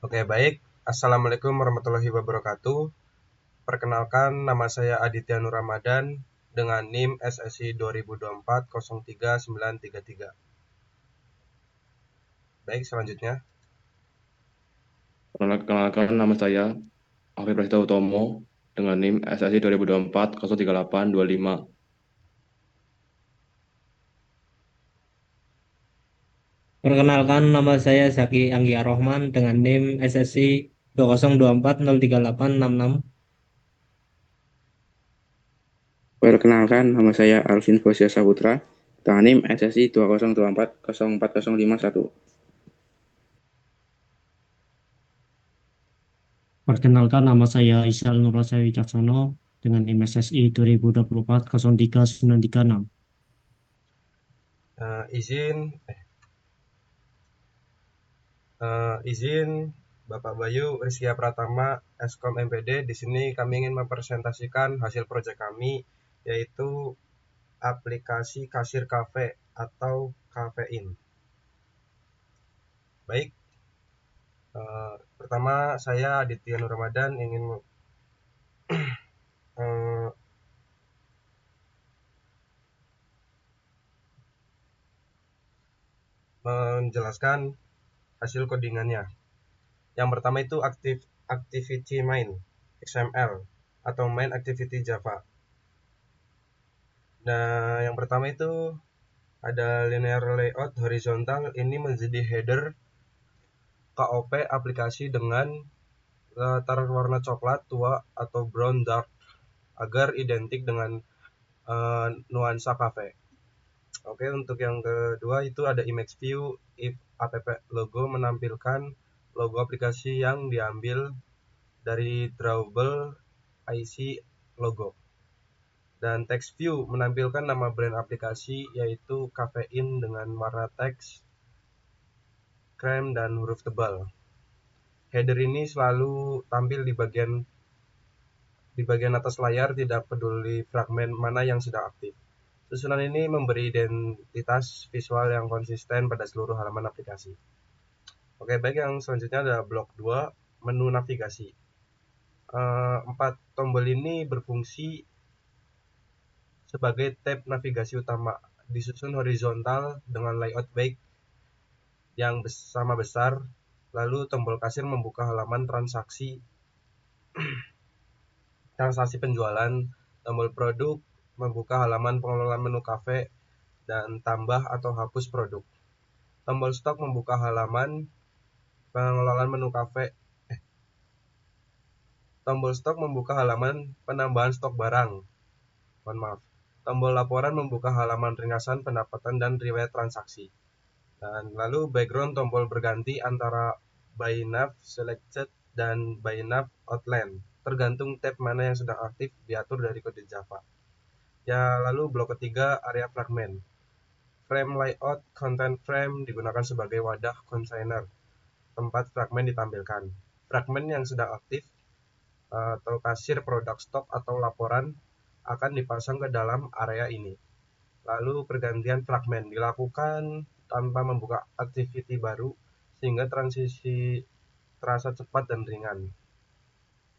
Oke, baik. Assalamualaikum warahmatullahi wabarakatuh. Perkenalkan, nama saya Aditya Nur Ramadan dengan NIM SSI 2024 03 933. Baik, selanjutnya. Perkenalkan nama saya Afif Prasetyo Utomo dengan NIM SSI 2024 03825. Perkenalkan, nama saya Zaki Anggia Rohman dengan NIM SSI 2024 03866. Perkenalkan, nama saya Alvin Fosya Saputra, dengan NIM SSI 2024 04051. Perkenalkan, nama saya Isyal Nurrasya Wicaksono dengan NIM SSI 2024 03936. Izin Bapak Bayu Rizkia Pratama, Eskom MPD. Di sini kami ingin mempresentasikan hasil proyek kami, yaitu aplikasi kasir kafe atau kafein. Baik, pertama saya Aditya Nur Ramadan ingin eh, menjelaskan hasil codingannya. Yang pertama itu activity main XML atau main activity Java. Nah, yang pertama itu ada linear layout horizontal, ini menjadi header KOP aplikasi dengan latar warna coklat tua atau brown dark agar identik dengan nuansa cafe. Oke, untuk yang kedua itu ada image view if app logo, menampilkan logo aplikasi yang diambil dari drawable IC logo. Dan text view menampilkan nama brand aplikasi yaitu kafein dengan warna teks krem dan huruf tebal. Header ini selalu tampil di bagian atas layar, tidak peduli fragmen mana yang sedang aktif. Susunan ini memberi identitas visual yang konsisten pada seluruh halaman aplikasi. Oke, baik, yang selanjutnya ada blok 2, menu navigasi. 4 tombol ini berfungsi sebagai tab navigasi utama, disusun horizontal dengan layout baik yang sama besar. Lalu tombol kasir membuka halaman transaksi penjualan, tombol produk membuka halaman pengelolaan menu kafe dan tambah atau hapus produk. Tombol stok membuka halaman pengelolaan menu kafe. Tombol stok membuka halaman penambahan stok barang. Mohon maaf. Tombol laporan membuka halaman ringkasan pendapatan dan riwayat transaksi. Dan lalu background tombol berganti antara by nav selected dan by nav outline. Tergantung tab mana yang sedang aktif, diatur dari kode Java. Ya, lalu blok ketiga, area fragmen. Frame layout content frame digunakan sebagai wadah kontainer tempat fragmen ditampilkan. Fragmen yang sedang aktif atau kasir produk stok atau laporan akan dipasang ke dalam area ini. Lalu pergantian fragmen dilakukan tanpa membuka activity baru sehingga transisi terasa cepat dan ringan.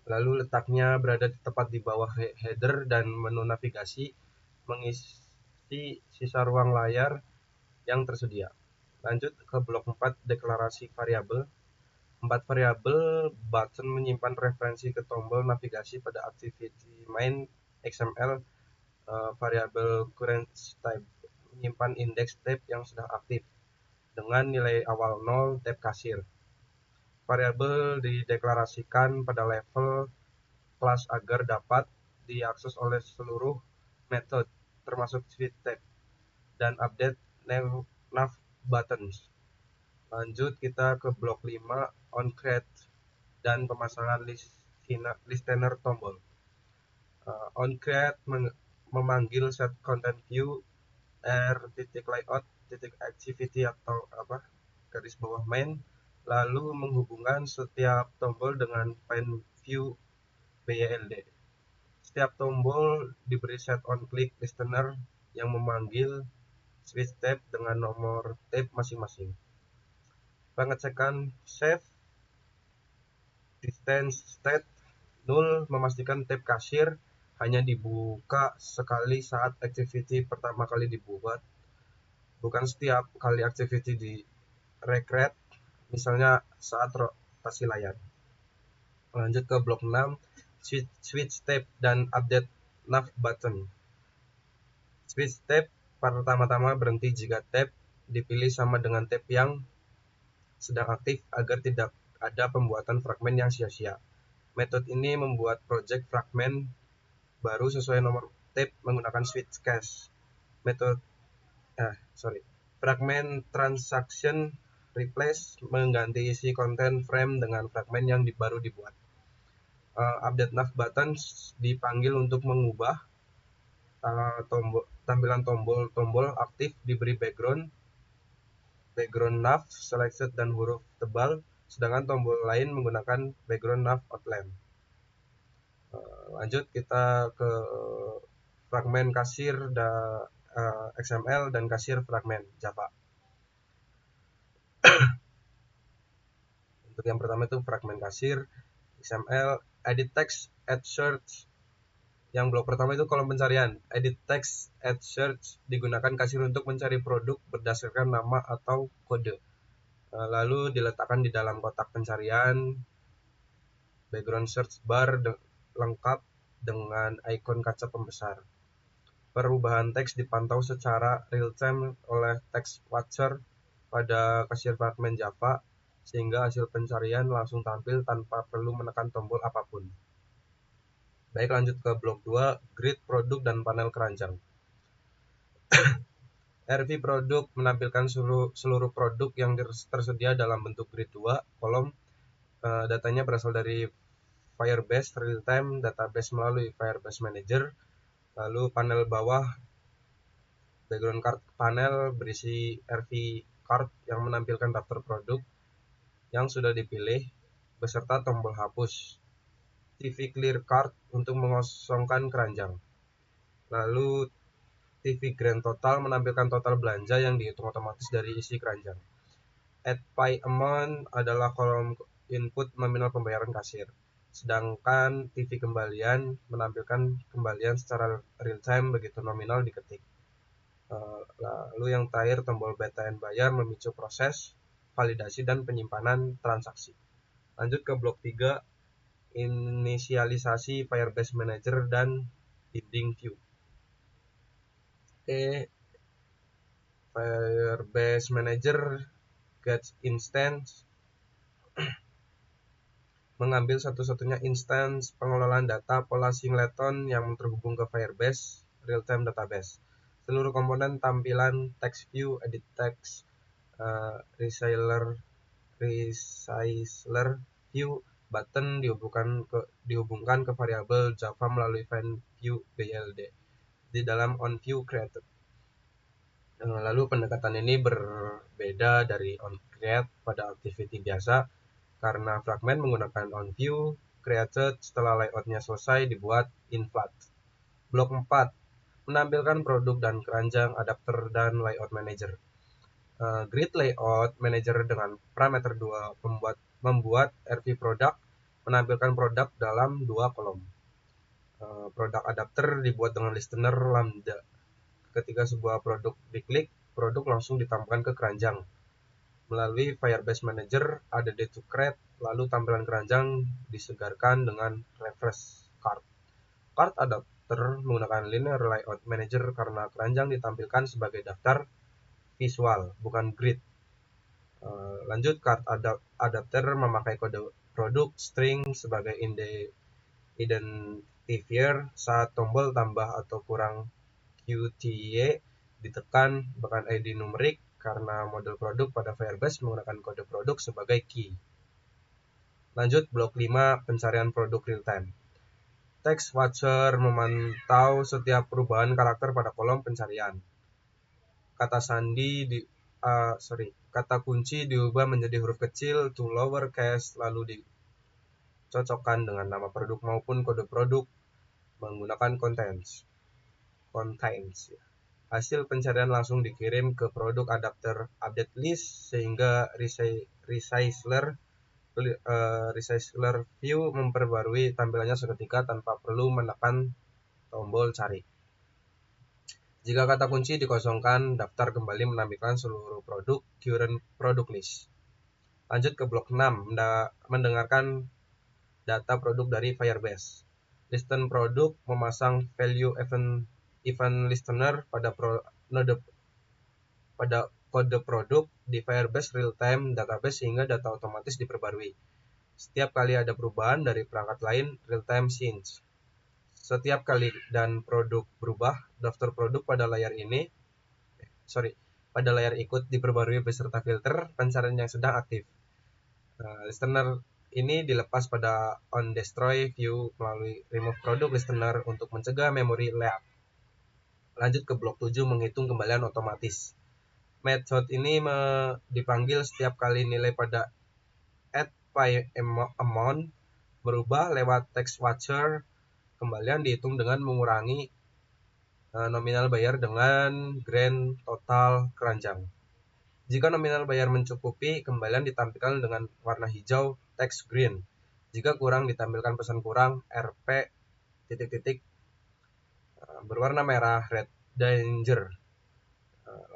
Lalu letaknya berada tepat di bawah header dan menu navigasi, mengisi sisa ruang layar yang tersedia. Lanjut ke blok 4, deklarasi variabel. 4 variabel button menyimpan referensi ke tombol navigasi pada activity main XML. Variabel current type menyimpan indeks tab yang sedang aktif dengan nilai awal 0 tab kasir. Variabel dideklarasikan pada level kelas agar dapat diakses oleh seluruh metode termasuk switch tab dan update nav buttons. Lanjut kita ke blok 5, on create dan pemasangan listener tombol. On create memanggil set content view r.layout activity atau garis bawah main, lalu menghubungkan setiap tombol dengan pane view BYLD. Setiap tombol diberi set on click listener yang memanggil switch tab dengan nomor tab masing-masing. Pengecekan save existence state null memastikan tab kasir hanya dibuka sekali saat activity pertama kali dibuat, bukan setiap kali activity di recreate, misalnya saat rotasi layar. Lanjut ke blok 6, switch tab dan update nav button. Switch tab pertama-tama berhenti jika tab dipilih sama dengan tab yang sedang aktif agar tidak ada pembuatan fragmen yang sia-sia. Metode ini membuat project fragmen baru sesuai nomor tab menggunakan switch cache. Fragment transaction replace mengganti isi konten frame dengan fragmen yang baru dibuat. Update nav button dipanggil untuk mengubah tampilan tombol aktif diberi background nav selected dan huruf tebal, sedangkan tombol lain menggunakan background nav outline. Lanjut kita ke fragmen kasir XML dan kasir fragmen Java. Untuk yang pertama itu fragmen kasir XML, edit text, add search. Yang blok pertama itu kolom pencarian. Edit text, add search digunakan kasir untuk mencari produk berdasarkan nama atau kode. Lalu diletakkan di dalam kotak pencarian. Background search bar lengkap dengan ikon kaca pembesar. Perubahan teks dipantau secara real-time oleh text watcher pada kasir fragmen Java, sehingga hasil pencarian langsung tampil tanpa perlu menekan tombol apapun. Baik, lanjut ke blok 2, grid produk dan panel keranjang. RV produk menampilkan seluruh produk yang tersedia dalam bentuk grid 2 kolom. Datanya berasal dari Firebase real-time database melalui Firebase Manager. Lalu panel bawah, background card panel berisi RV card yang menampilkan daftar produk yang sudah dipilih beserta tombol hapus. TV clear card untuk mengosongkan keranjang. Lalu TV grand total menampilkan total belanja yang dihitung otomatis dari isi keranjang. Add pay amount adalah kolom input nominal pembayaran kasir. Sedangkan TV kembalian menampilkan kembalian secara real time begitu nominal diketik. Lalu yang terakhir, tombol beta and bayar memicu proses validasi dan penyimpanan transaksi. Lanjut ke blok 3, inisialisasi Firebase Manager dan binding view. Firebase Manager get instance mengambil satu-satunya instance pengelolaan data pola singleton yang terhubung ke Firebase real-time database. Seluruh komponen tampilan text view, edit text, resizer view, button dihubungkan ke variabel Java melalui find view BLD di dalam onView created. Lalu pendekatan ini berbeda dari onCreate pada activity biasa karena fragmen menggunakan onView created setelah layoutnya selesai dibuat inflat. Blok 4, menampilkan produk dan keranjang, adapter, dan layout manager. Grid layout manager dengan parameter 2 membuat RV product menampilkan produk dalam 2 kolom. Produk adapter dibuat dengan listener lambda. Ketika sebuah produk diklik, produk langsung ditampilkan ke keranjang. Melalui Firebase Manager ada to create, lalu tampilan keranjang disegarkan dengan refresh card. Card adapter menggunakan linear layout manager karena keranjang ditampilkan sebagai daftar visual, bukan grid. Lanjut, card adapter memakai kode produk string sebagai identifier saat tombol tambah atau kurang QTY ditekan, bahkan ID numerik karena model produk pada Firebase menggunakan kode produk sebagai key. Lanjut, blok 5, pencarian produk real time. Text watcher memantau setiap perubahan karakter pada kolom pencarian. Kata kunci diubah menjadi huruf kecil to lowercase lalu dicocokkan dengan nama produk maupun kode produk menggunakan contains. Hasil pencarian langsung dikirim ke produk adapter update list sehingga resizer Recycler View memperbarui tampilannya seketika tanpa perlu menekan tombol cari. Jika kata kunci dikosongkan, daftar kembali menampilkan seluruh produk current product list. Lanjut ke blok 6, mendengarkan data produk dari Firebase. Listen produk memasang value event listener pada kode produk di Firebase real-time database sehingga data otomatis diperbarui. Setiap kali ada perubahan dari perangkat lain, real-time change. Setiap kali dan produk berubah, daftar produk pada layar ikut diperbarui beserta filter pencarian yang sedang aktif. Listener ini dilepas pada on destroy view melalui remove product listener untuk mencegah memory leak. Lanjut ke blok 7, menghitung kembalian otomatis. Method ini dipanggil setiap kali nilai pada add by amount berubah lewat text watcher. Kembalian dihitung dengan mengurangi nominal bayar dengan grand total keranjang. Jika nominal bayar mencukupi, kembalian ditampilkan dengan warna hijau text green. Jika kurang, ditampilkan pesan kurang RP ... berwarna merah red danger.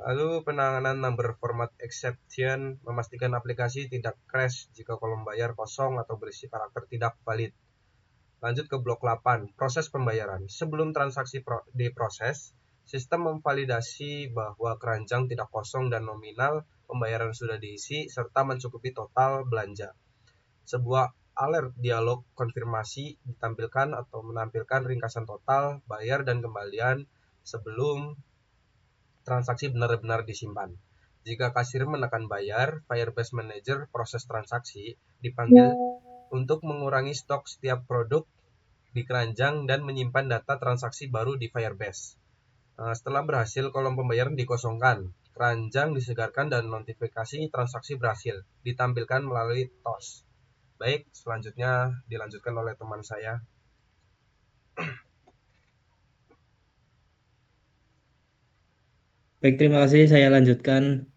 Lalu penanganan number format exception memastikan aplikasi tidak crash jika kolom bayar kosong atau berisi karakter tidak valid. Lanjut ke blok 8, proses pembayaran. Sebelum transaksi diproses, sistem memvalidasi bahwa keranjang tidak kosong dan nominal pembayaran sudah diisi serta mencukupi total belanja. Sebuah alert dialog konfirmasi ditampilkan atau menampilkan ringkasan total, bayar, dan kembalian sebelum transaksi benar-benar disimpan. Jika kasir menekan bayar, Firebase Manager proses transaksi dipanggil untuk mengurangi stok setiap produk di keranjang dan menyimpan data transaksi baru di Firebase. Setelah berhasil, kolom pembayaran dikosongkan, keranjang disegarkan, dan notifikasi transaksi berhasil ditampilkan melalui TOS. Baik, selanjutnya dilanjutkan oleh teman saya. Baik, terima kasih. Saya lanjutkan.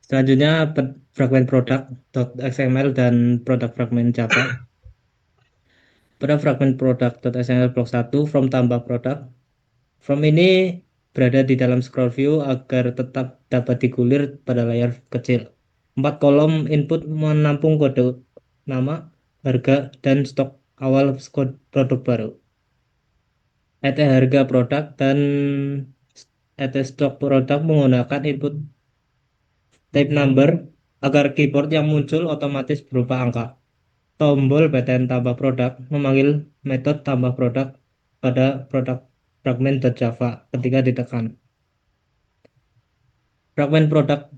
Selanjutnya fragmen product.xml dan produk fragmen Java. Pada fragmen product.xml blok 1 from tambah produk. From ini berada di dalam scroll view agar tetap dapat digulir pada layar kecil. 4 kolom input menampung kode nama, harga, dan stok awal produk baru. Add harga produk dan add stok produk menggunakan input type number agar keyboard yang muncul otomatis berupa angka. Tombol btn tambah produk memanggil metode tambah produk pada produk fragment.java ketika ditekan. Fragmen produk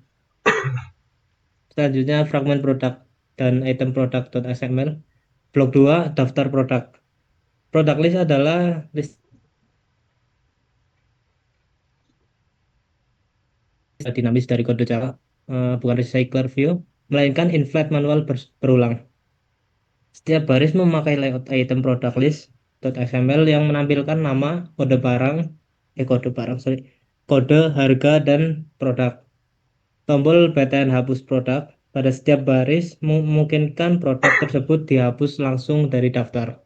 selanjutnya fragmen produk dan item product.xml. Blok 2 daftar produk. Product list adalah list dinamis dari kode Java, bukan recycler view, melainkan inflate manual berulang. Setiap baris memakai layout item product list.xml yang menampilkan nama, kode harga, dan produk. Tombol btn hapus produk pada setiap baris memungkinkan produk tersebut dihapus langsung dari daftar.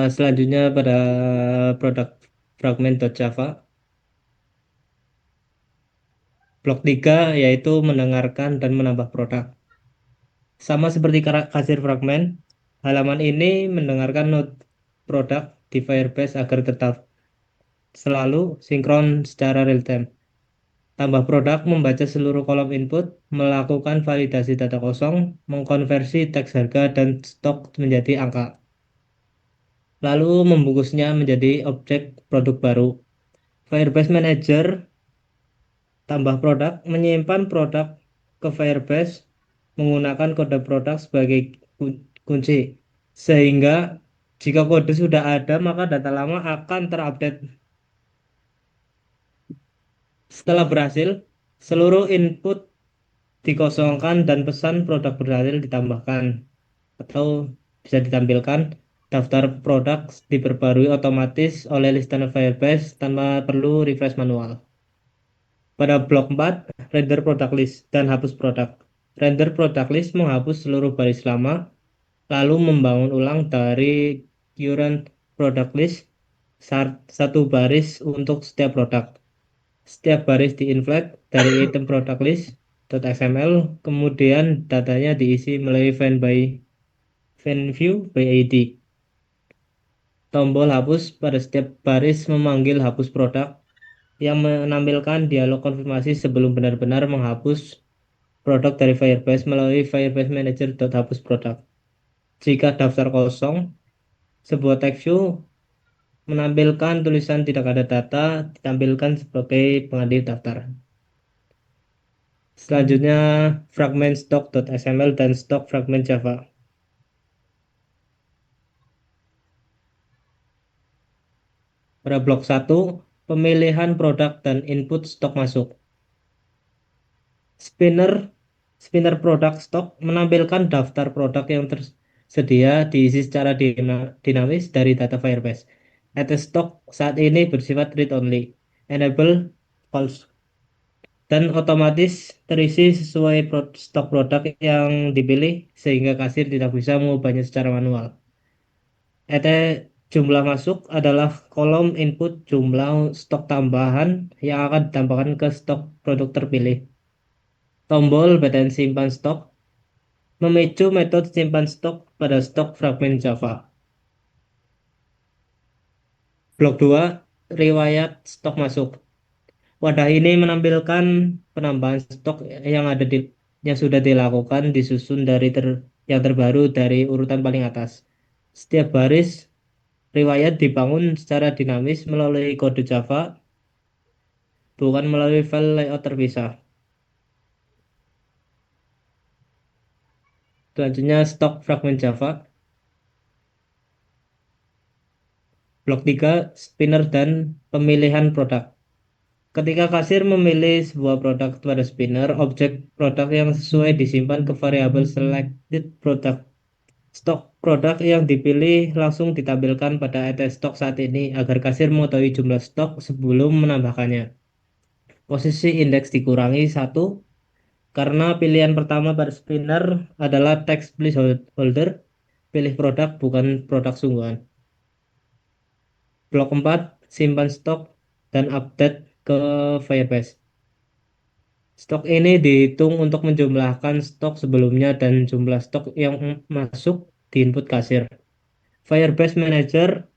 Selanjutnya pada produk fragment.java. Blok 3 yaitu mendengarkan dan menambah produk. Sama seperti kasir fragmen, halaman ini mendengarkan node produk di Firebase agar tetap selalu sinkron secara real-time. Tambah produk membaca seluruh kolom input, melakukan validasi data kosong, mengkonversi teks harga dan stok menjadi angka. Lalu membungkusnya menjadi objek produk baru. Firebase Manager tambah produk menyimpan produk ke Firebase menggunakan kode produk sebagai kunci. Sehingga jika kode sudah ada, maka data lama akan terupdate. Setelah berhasil, seluruh input dikosongkan dan pesan produk berhasil ditambahkan atau bisa ditampilkan. Daftar produk diperbarui otomatis oleh listener Firebase tanpa perlu refresh manual. Pada blok 4, render product list dan hapus produk. Render product list menghapus seluruh baris lama, lalu membangun ulang dari current product list satu baris untuk setiap produk. Setiap baris diinflate dari item product list .xml, kemudian datanya diisi melalui find view by ID. Tombol hapus pada setiap baris memanggil hapus produk yang menampilkan dialog konfirmasi sebelum benar-benar menghapus produk dari Firebase melalui Firebase Manager.hapus produk. Jika daftar kosong, sebuah text view menampilkan tulisan tidak ada data ditampilkan sebagai pengadil daftar. Selanjutnya fragment stock.xml dan stock fragment Java. Pada blok 1, pemilihan produk dan input stok masuk. Spinner produk stok menampilkan daftar produk yang tersedia diisi secara dinamis dari data Firebase. Add stock saat ini bersifat read only, enable false, dan otomatis terisi sesuai stok produk yang dipilih sehingga kasir tidak bisa mengubahnya secara manual. Add jumlah masuk adalah kolom input jumlah stok tambahan yang akan ditambahkan ke stok produk terpilih. Tombol button simpan stok memicu metode simpan stok pada stok fragment Java. Blok 2, riwayat stok masuk. Wadah ini menampilkan penambahan stok yang sudah dilakukan disusun dari yang terbaru dari urutan paling atas. Setiap baris riwayat dibangun secara dinamis melalui kode Java, bukan melalui file layout terpisah. Selanjutnya stok fragment Java. Blok 3, spinner dan pemilihan produk. Ketika kasir memilih sebuah produk pada spinner, objek produk yang sesuai disimpan ke variabel selected product. Stok produk yang dipilih langsung ditampilkan pada add stok saat ini agar kasir mengetahui jumlah stok sebelum menambahkannya. Posisi indeks dikurangi 1 karena pilihan pertama pada spinner adalah text placeholder, pilih produk bukan produk sungguhan. Blok 4, simpan stok dan update ke Firebase. Stok ini dihitung untuk menjumlahkan stok sebelumnya dan jumlah stok yang masuk di input kasir. Firebase Manager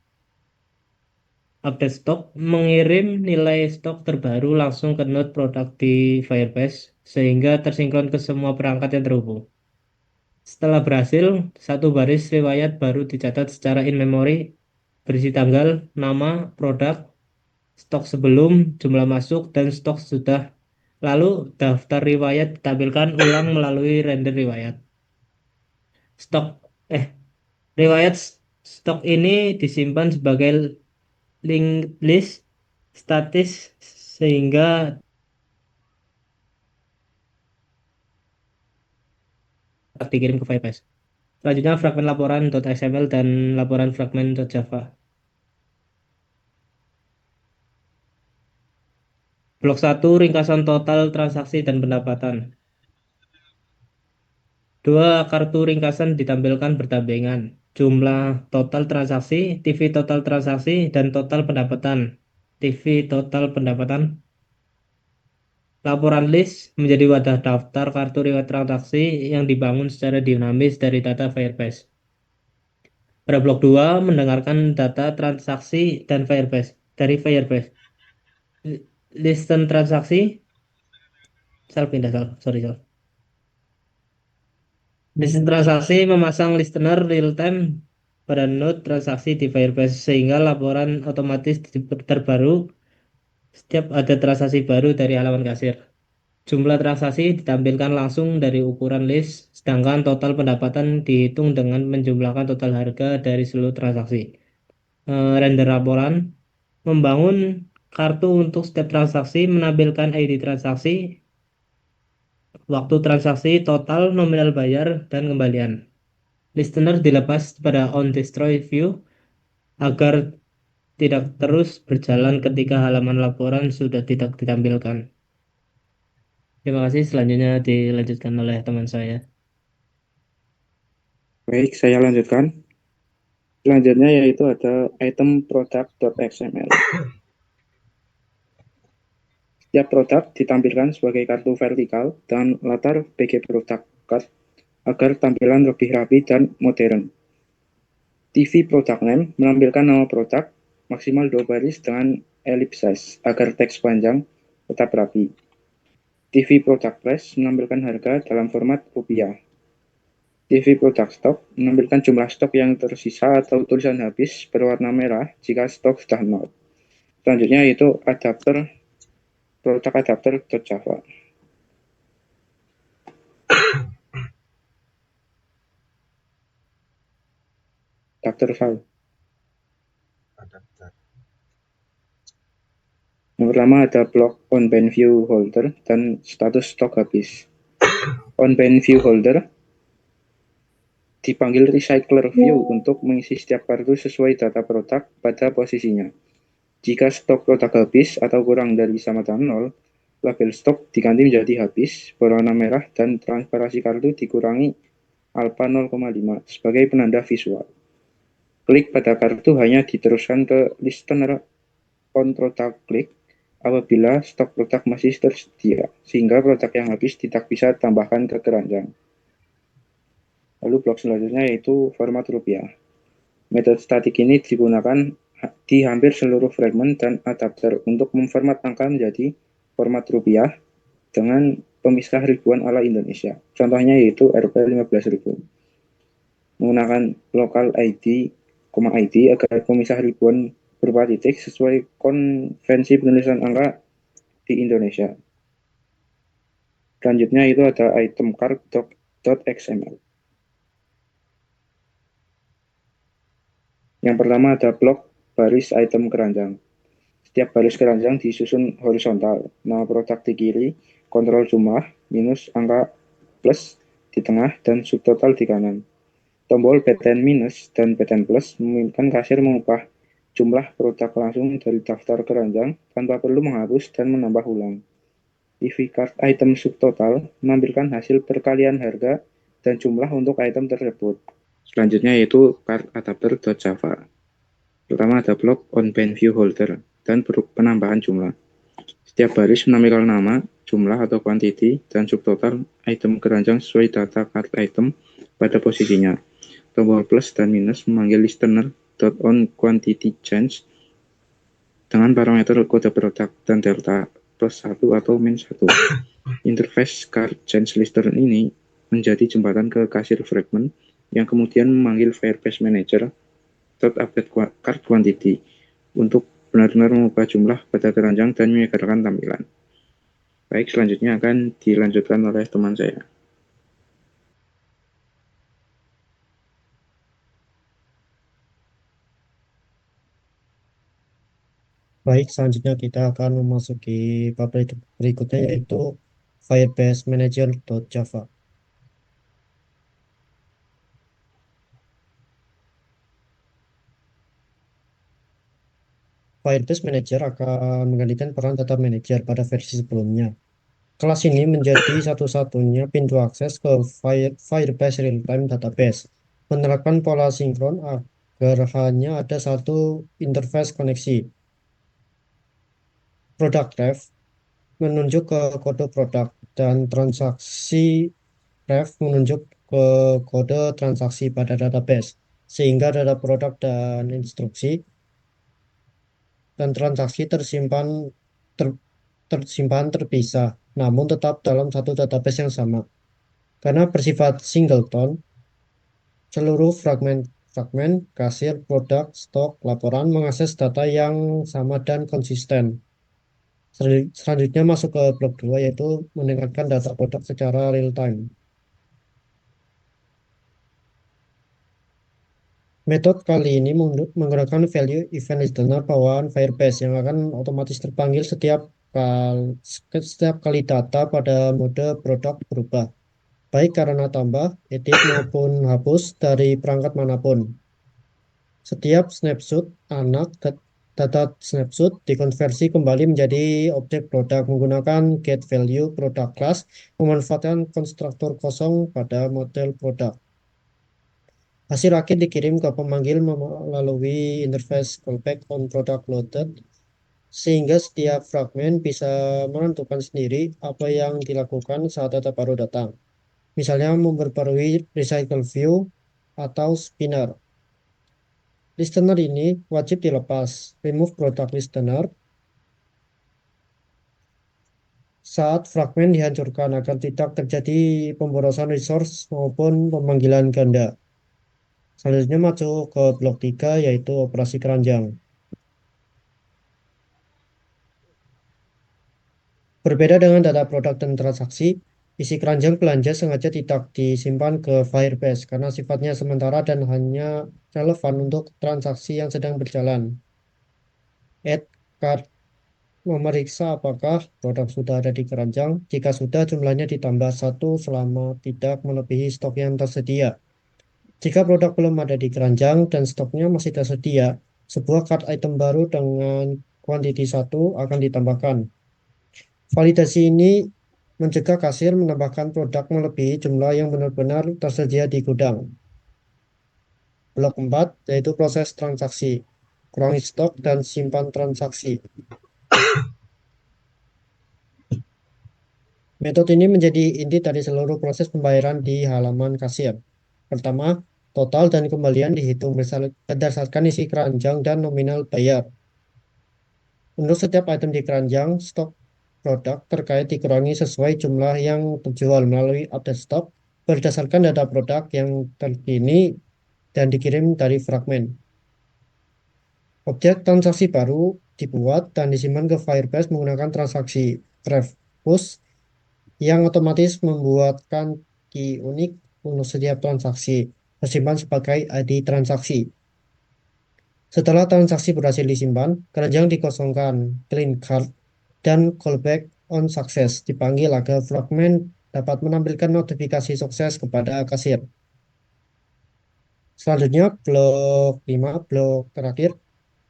update stok mengirim nilai stok terbaru langsung ke node produk di Firebase sehingga tersinkron ke semua perangkat yang terhubung. Setelah berhasil, satu baris riwayat baru dicatat secara in-memory berisi tanggal, nama, produk, stok sebelum, jumlah masuk, dan stok sudah. Lalu daftar riwayat ditampilkan ulang melalui render riwayat. Riwayat stok ini disimpan sebagai linked list statis sehingga dikirim ke Firebase. Selanjutnya fragmen laporan.xml dan laporan fragment.java. Blok 1, ringkasan total transaksi dan pendapatan. Dua kartu ringkasan ditampilkan berdampingan. Jumlah total transaksi, TV total transaksi, dan total pendapatan. TV total pendapatan. Laporan list menjadi wadah daftar kartu riwayat transaksi yang dibangun secara dinamis dari data Firebase. Pada blok 2, mendengarkan data transaksi dan Firebase dari Firebase. Listen transaksi. Listen transaksi memasang listener real time pada node transaksi di Firebase sehingga laporan otomatis terbaru setiap ada transaksi baru dari halaman kasir. Jumlah transaksi ditampilkan langsung dari ukuran list, sedangkan total pendapatan dihitung dengan menjumlahkan total harga dari seluruh transaksi. Render laporan membangun kartu untuk setiap transaksi, menampilkan ID transaksi, waktu transaksi, total, nominal bayar, dan kembalian. Listener dilepas pada on destroy view agar tidak terus berjalan ketika halaman laporan sudah tidak ditampilkan. Terima kasih. Selanjutnya dilanjutkan oleh teman saya. Baik, saya lanjutkan. Selanjutnya yaitu ada item product.xml. Setiap produk ditampilkan sebagai kartu vertikal dan latar BG product card agar tampilan lebih rapi dan modern. TV product name menampilkan nama produk maksimal 2 baris dengan ellipsis agar teks panjang tetap rapi. TV product price menampilkan harga dalam format rupiah. TV product stock menampilkan jumlah stok yang tersisa atau tulisan habis berwarna merah jika stok sudah nol. Selanjutnya yaitu produk adapter.java. Adapter file. Adapter. Yang pertama ada blok on ban view holder dan status stok habis. On ban view holder dipanggil recycler view untuk mengisi setiap kartu sesuai data produk pada posisinya. Jika stok produk habis atau kurang dari sama dengan 0, label stok diganti menjadi habis, berwarna merah, dan transparansi kartu dikurangi alpha 0,5 sebagai penanda visual. Klik pada kartu hanya diteruskan ke listener on product click apabila stok produk masih tersedia, sehingga produk yang habis tidak bisa tambahkan ke keranjang. Lalu blok selanjutnya yaitu format rupiah. Metode statik ini digunakan di hampir seluruh fragment dan adapter untuk memformat angka menjadi format rupiah dengan pemisah ribuan ala Indonesia. Contohnya yaitu Rp 15.000. Menggunakan local ID, ID agar pemisah ribuan berupa titik sesuai konvensi penulisan angka di Indonesia. Selanjutnya itu ada item card.xml. Yang pertama ada blok baris item keranjang. Setiap baris keranjang disusun horizontal. Nama produk di kiri, kontrol jumlah, minus angka plus di tengah, dan subtotal di kanan. Tombol btn minus dan btn plus memungkinkan kasir mengubah jumlah produk langsung dari daftar keranjang tanpa perlu menghapus dan menambah ulang. TV card item subtotal menampilkan hasil perkalian harga dan jumlah untuk item tersebut. Selanjutnya yaitu card adapter.java. Pertama ada blok on ban view holder dan penambahan jumlah. Setiap baris menampilkan nama, jumlah atau quantity, dan subtotal item keranjang sesuai data card item pada posisinya. Tombol plus dan minus memanggil listener.on quantity change dengan parameter kode produk dan delta plus 1 atau min 1. Interface card change listener ini menjadi jembatan ke kasir fragment yang kemudian memanggil Firebase Manager update card quantity untuk benar-benar mengubah jumlah pada keranjang dan menyegarkan tampilan. Baik, selanjutnya akan dilanjutkan oleh teman saya. Baik, selanjutnya kita akan memasuki bab berikutnya yaitu Firebase Manager.java. Firebase Manager akan menggantikan peran data manager pada versi sebelumnya. Kelas ini menjadi satu-satunya pintu akses ke Firebase Real-Time Database, menerapkan pola sinkron agar hanya ada satu interface koneksi. Product ref menunjuk ke kode produk dan transaksi ref menunjuk ke kode transaksi pada database, sehingga data produk dan instruksi dan transaksi tersimpan terpisah, namun tetap dalam satu database yang sama. Karena bersifat singleton, seluruh fragmen, kasir, produk, stok, laporan mengakses data yang sama dan konsisten. Selanjutnya masuk ke blok 2 yaitu mendengarkan data produk secara real time. Metode kali ini menggunakan value event listener bawaan Firebase yang akan otomatis terpanggil setiap kali data pada mode produk berubah, baik karena tambah, edit maupun hapus dari perangkat manapun. Setiap snapshot anak data snapshot dikonversi kembali menjadi objek produk menggunakan getValueProductClass memanfaatkan konstruktor kosong pada model produk. Hasil akhir dikirim ke pemanggil melalui interface callback_onProductLoaded sehingga setiap fragmen bisa menentukan sendiri apa yang dilakukan saat data baru datang. Misalnya memperbarui recycle view atau spinner. Listener ini wajib dilepas. Remove product listener saat fragmen dihancurkan agar tidak terjadi pemborosan resource maupun pemanggilan ganda. Selanjutnya masuk ke blok 3 yaitu operasi keranjang. Berbeda dengan data produk dan transaksi, isi keranjang belanja sengaja tidak disimpan ke Firebase karena sifatnya sementara dan hanya relevan untuk transaksi yang sedang berjalan. Add card memeriksa apakah produk sudah ada di keranjang. Jika sudah, jumlahnya ditambah 1 selama tidak melebihi stok yang tersedia. Jika produk belum ada di keranjang dan stoknya masih tersedia, sebuah card item baru dengan quantity 1 akan ditambahkan. Validasi ini mencegah kasir menambahkan produk melebihi jumlah yang benar-benar tersedia di gudang. Blok 4 yaitu proses transaksi, kurangi stok dan simpan transaksi. Metode ini menjadi inti dari seluruh proses pembayaran di halaman kasir. Pertama, total dan kembalian dihitung berdasarkan isi keranjang dan nominal bayar. Untuk setiap item di keranjang, stok produk terkait dikurangi sesuai jumlah yang terjual melalui update stok berdasarkan data produk yang terkini dan dikirim dari fragmen. Objek transaksi baru dibuat dan disimpan ke Firebase menggunakan transaksi greph_push yang otomatis membuatkan key unik untuk setiap transaksi tersimpan sebagai ID transaksi. Setelah transaksi berhasil disimpan, keranjang dikosongkan, clean card, dan callback on success dipanggil agar fragmen dapat menampilkan notifikasi sukses kepada kasir. Selanjutnya blok 5, blok terakhir,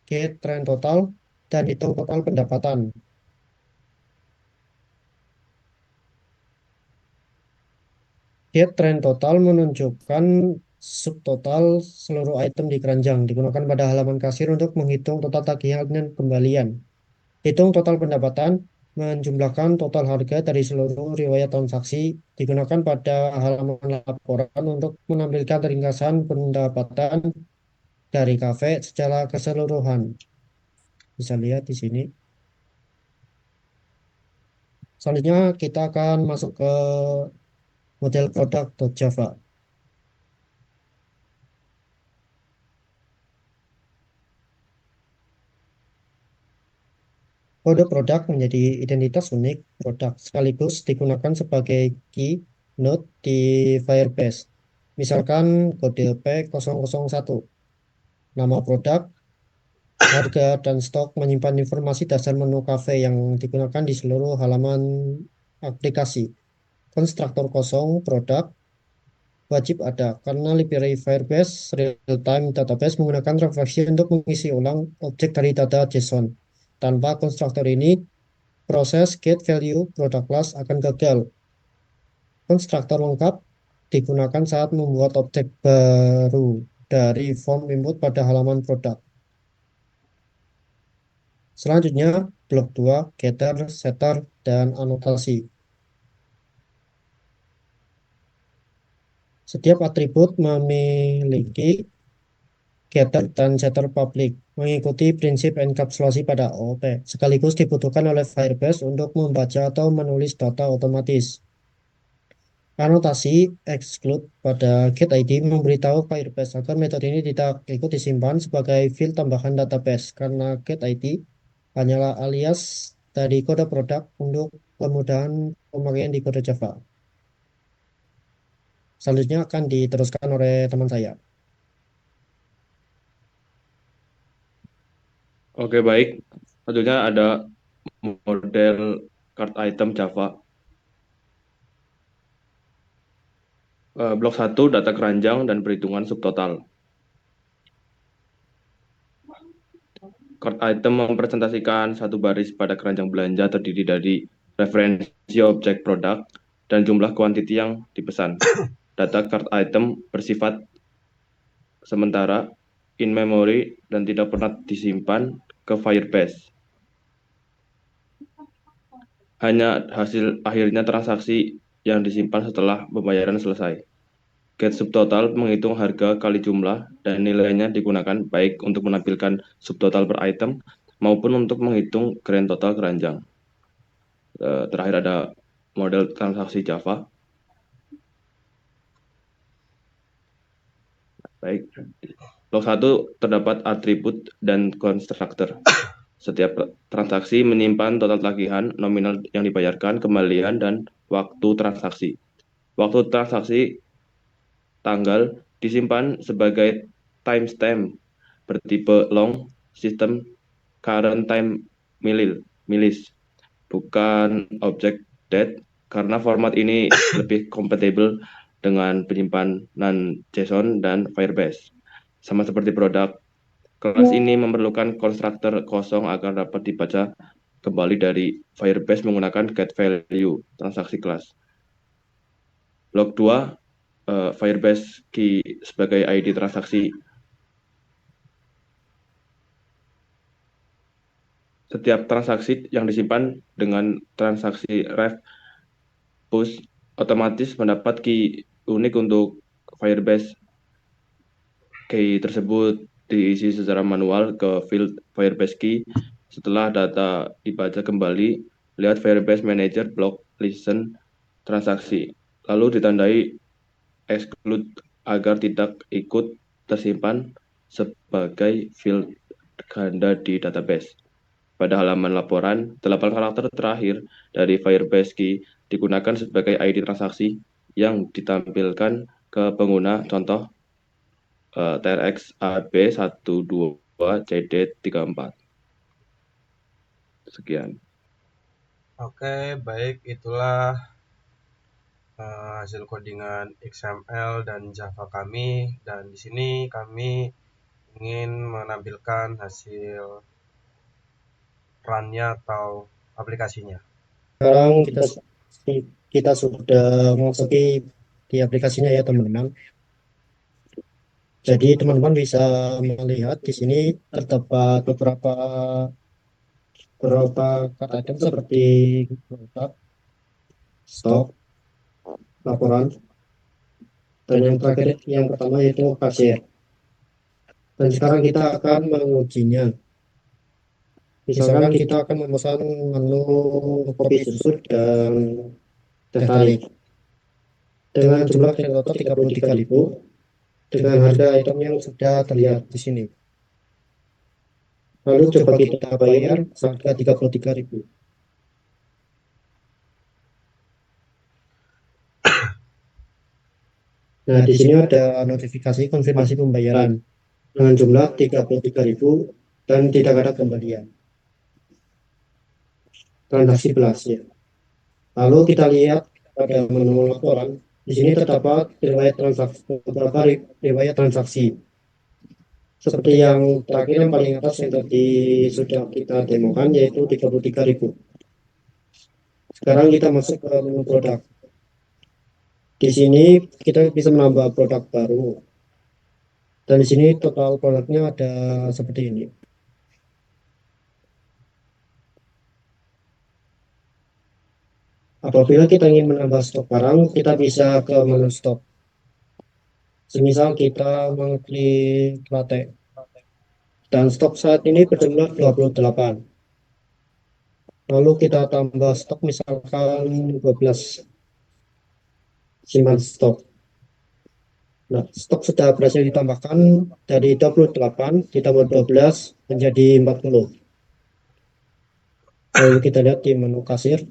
get trend total dan hitung total pendapatan. Get trend total menunjukkan subtotal seluruh item di keranjang digunakan pada halaman kasir untuk menghitung total tagihan dan kembalian. Hitung total pendapatan menjumlahkan total harga dari seluruh riwayat transaksi digunakan pada halaman laporan untuk menampilkan ringkasan pendapatan dari kafe secara keseluruhan. Bisa lihat di sini. Selanjutnya kita akan masuk ke model product.java. Kode produk menjadi identitas unik produk sekaligus digunakan sebagai key node di Firebase. Misalkan kode P001, nama produk, harga, dan stok menyimpan informasi dasar menu cafe yang digunakan di seluruh halaman aplikasi. Konstruktor kosong produk wajib ada karena library Firebase real-time database menggunakan refleksi untuk mengisi ulang objek dari data JSON. Tanpa konstruktor ini, proses getValueProductClass akan gagal. Konstruktor lengkap digunakan saat membuat objek baru dari form input pada halaman produk. Selanjutnya, blok 2, getter, setter, dan anotasi. Setiap atribut memiliki getter dan setter public, mengikuti prinsip enkapsulasi pada OOP, sekaligus dibutuhkan oleh Firebase untuk membaca atau menulis data otomatis. Anotasi exclude pada getID memberitahu Firebase agar metode ini tidak ikut disimpan sebagai field tambahan database karena getID hanyalah alias dari kode produk untuk kemudahan pemakaian di kode Java. Selanjutnya akan diteruskan oleh teman saya. Oke, baik. Selanjutnya ada model card item Java. Blok 1, data keranjang dan perhitungan subtotal. Card item merepresentasikan satu baris pada keranjang belanja terdiri dari referensi objek produk dan jumlah kuantiti yang dipesan. Data card item bersifat sementara, in memory, dan tidak pernah disimpan ke Firebase. Hanya hasil akhirnya transaksi yang disimpan setelah pembayaran selesai. Get subtotal menghitung harga kali jumlah dan nilainya digunakan baik untuk menampilkan subtotal per item maupun untuk menghitung grand total keranjang. Terakhir ada model transaksi Java. Baik. Log 1 terdapat atribut dan konstruktor. Setiap transaksi menyimpan total tagihan, nominal yang dibayarkan, kembalian, dan waktu transaksi. Waktu transaksi tanggal disimpan sebagai timestamp bertipe long system current time milis, bukan objek date, karena format ini lebih kompatibel dengan penyimpanan JSON dan Firebase. Sama seperti produk, kelas ini memerlukan konstruktor kosong agar dapat dibaca kembali dari Firebase menggunakan getValue transaksi kelas. Log 2 Firebase key sebagai ID transaksi. Setiap transaksi yang disimpan dengan transaksi ref push otomatis mendapat key unik untuk Firebase. Key tersebut diisi secara manual ke field Firebase key. Setelah data dibaca kembali, lihat Firebase Manager block listen transaksi, lalu ditandai exclude agar tidak ikut tersimpan sebagai field ganda di database. Pada halaman laporan, 8 karakter terakhir dari Firebase key digunakan sebagai ID transaksi yang ditampilkan ke pengguna, contoh TRX AB12CD34. Sekian. Oke, baik, itulah hasil codingan XML dan Java kami, dan di sini kami ingin menampilkan hasil run-nya atau aplikasinya. Sekarang kita sudah memasuki di aplikasinya ya teman-teman. Jadi teman-teman bisa melihat di sini terdapat beberapa kata item seperti produk, stok, laporan, dan yang terakhir yang pertama yaitu kasir. Dan sekarang kita akan mengujinya. Misalkan kita akan memesan menu kopi susu dan teh tarik dengan jumlah total 33.000 dengan harga item yang sudah terlihat di sini. Lalu coba kita bayar seharga 33.000. Nah, di sini ada notifikasi konfirmasi pembayaran dengan jumlah 33.000 dan tidak ada kembalian. Transaksi berhasil. Lalu kita lihat pada menu laporan, di sini terdapat beberapa riwayat transaksi. Seperti yang terakhir yang paling atas yang tadi sudah kita demokan yaitu 33.000. Sekarang kita masuk ke menu produk. Di sini kita bisa menambah produk baru. Dan di sini total produknya ada seperti ini. Apabila kita ingin menambah stok barang, kita bisa ke menu stok. Semisal kita mengklik latte. Dan stok saat ini berjumlah 28. Lalu kita tambah stok misalkan 12. Simpan stok. Nah, stok sudah berhasil ditambahkan dari 28 ditambah 12 menjadi 40. Lalu kita lihat di menu kasir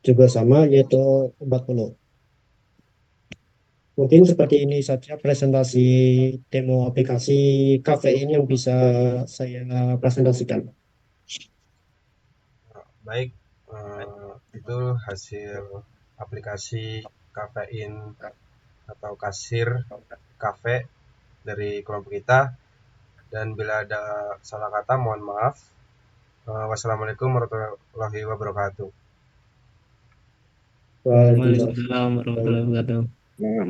juga sama yaitu 40. Mungkin seperti ini saja presentasi demo aplikasi kafein yang bisa saya presentasikan. Baik, itu hasil aplikasi kafein atau kasir kafe dari kelompok kita. Dan bila ada salah kata, mohon maaf. Wassalamualaikum warahmatullahi wabarakatuh. Waalaikumsalam. Waalaikumsalam warahmatullahi wabarakatuh. Nah,